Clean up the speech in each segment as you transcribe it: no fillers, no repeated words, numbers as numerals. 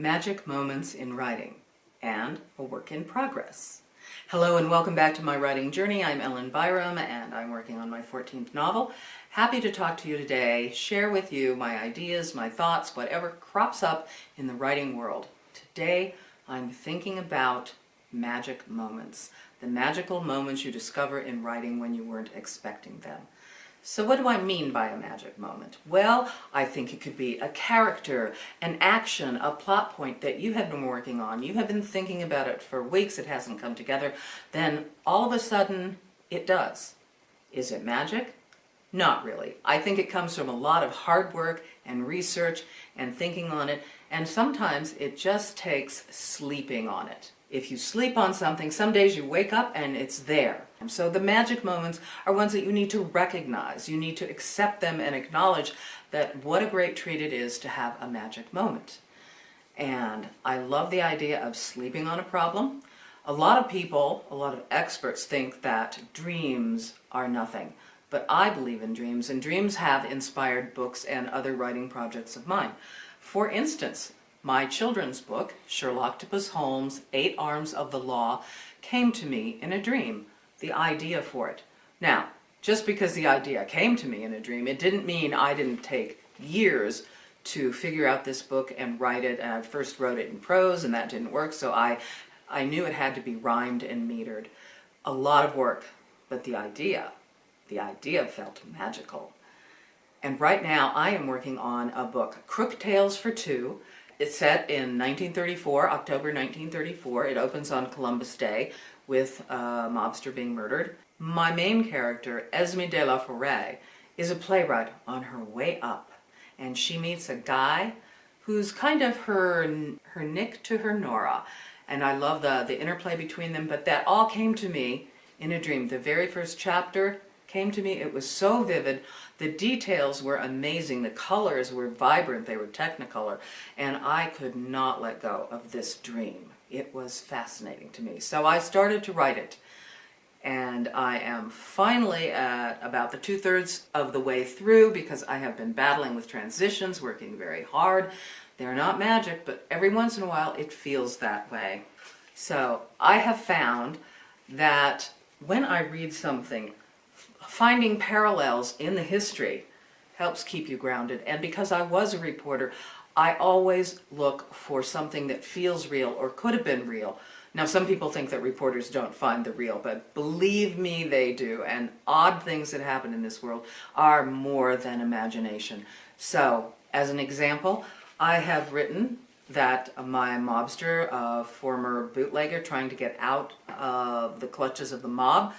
magic moments in writing, and a work in progress. Hello and welcome back to my writing journey. I'm Byerrum and I'm working on my 14th novel. Happy to talk to you today, share with you my ideas, my thoughts, whatever crops up in the writing world. Today I'm thinking about magic moments, the magical moments you discover in writing when you weren't expecting them. So what do I mean by a magic moment? Well, I think it could be a character, an action, a plot point that you have been working on. You have been thinking about it for weeks, it hasn't come together. Then all of a sudden, it does. Is it magic? Not really. I think it comes from a lot of hard work and research and thinking on it, and sometimes it just takes sleeping on it. If you sleep on something, some days you wake up and it's there. So the magic moments are ones that you need to recognize. You need to accept them and acknowledge that what a great treat it is to have a magic moment. And I love the idea of sleeping on a problem. A lot of people, a lot of experts think that dreams are nothing. But I believe in dreams, and dreams have inspired books and other writing projects of mine. For instance, my children's book, Sherlock Holmes, 8 Arms of the Law, came to me in a dream, the idea for it. Now, just because the idea came to me in a dream, it didn't mean I didn't take years to figure out this book and write it. And I first wrote it in prose, and that didn't work, so I knew it had to be rhymed and metered. A lot of work, but the idea felt magical. And right now I am working on a book, Crook Tales for Two. It's set in 1934, October 1934. It opens on Columbus Day with a mobster being murdered. My main character, Esme de la Forêt, is a playwright on her way up, and she meets a guy who's kind of her Nick to her Nora. And I love the interplay between them, but that all came to me in a dream. The very first chapter came to me, it was so vivid. The details were amazing, the colors were vibrant, they were technicolor, and I could not let go of this dream. It was fascinating to me. So I started to write it, and I am finally at about the 2/3 of the way through because I have been battling with transitions, working very hard. They're not magic, but every once in a while it feels that way. So I have found that when I read something, finding parallels in the history helps keep you grounded. And because I was a reporter, I always look for something that feels real or could have been real. Now, some people think that reporters don't find the real, but believe me, they do. And odd things that happen in this world are more than imagination. So, as an example, I have written that my mobster, a former bootlegger trying to get out of the clutches of the mob,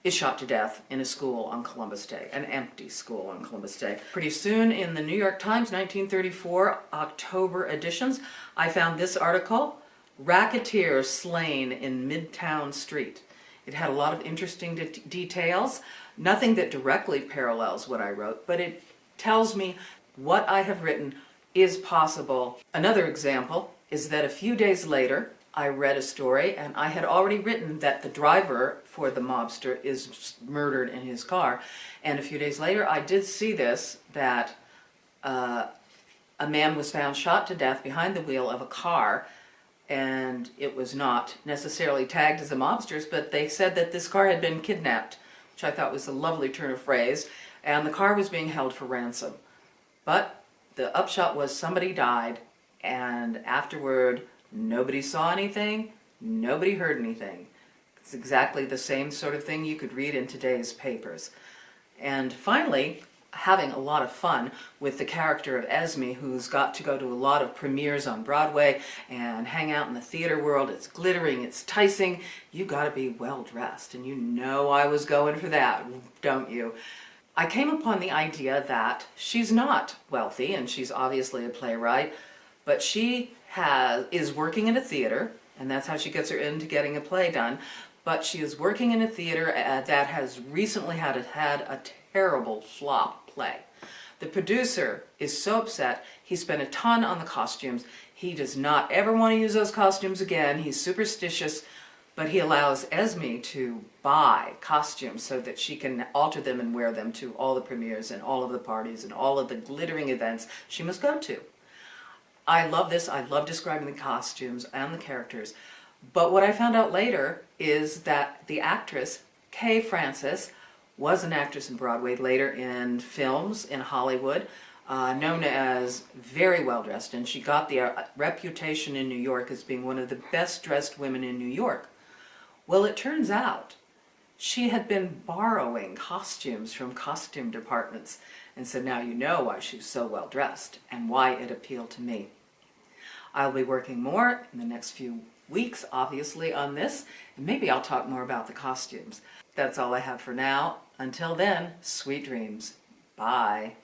is shot to death in a school on Columbus Day, an empty school on Columbus Day. Pretty soon in the New York Times 1934 October editions, I found this article, Racketeer Slain in Midtown Street. It had a lot of interesting details, nothing that directly parallels what I wrote, but it tells me what I have written is possible. Another example is that a few days later, I read a story, and I had already written that the driver for the mobster is murdered in his car. And a few days later, I did see this, that a man was found shot to death behind the wheel of a car, and it was not necessarily tagged as a mobster's, but they said that this car had been kidnapped, which I thought was a lovely turn of phrase, and the car was being held for ransom. But the upshot was somebody died, and afterward, nobody saw anything, nobody heard anything. It's exactly the same sort of thing you could read in today's papers. And finally, having a lot of fun with the character of Esme, who's got to go to a lot of premieres on Broadway and hang out in the theater world. It's glittering, it's enticing. You gotta be well dressed, and you know I was going for that, don't you? I came upon the idea that she's not wealthy, and she's obviously a playwright, but she is working in a theater, and that's how she gets her into getting a play done. But she is working in a theater that has recently had a terrible flop play. The producer is so upset, he spent a ton on the costumes. He does not ever want to use those costumes again. He's superstitious, but he allows Esme to buy costumes so that she can alter them and wear them to all the premieres and all of the parties and all of the glittering events she must go to. I love this. I love describing the costumes and the characters. But what I found out later is that the actress, Kay Francis, was an actress in Broadway, later in films in Hollywood, known as very well dressed, and she got the reputation in New York as being one of the best dressed women in New York. Well, it turns out she had been borrowing costumes from costume departments, and so now you know why she's so well dressed and why it appealed to me. I'll be working more in the next few weeks, obviously, on this, and maybe I'll talk more about the costumes. That's all I have for now. Until then, sweet dreams. Bye.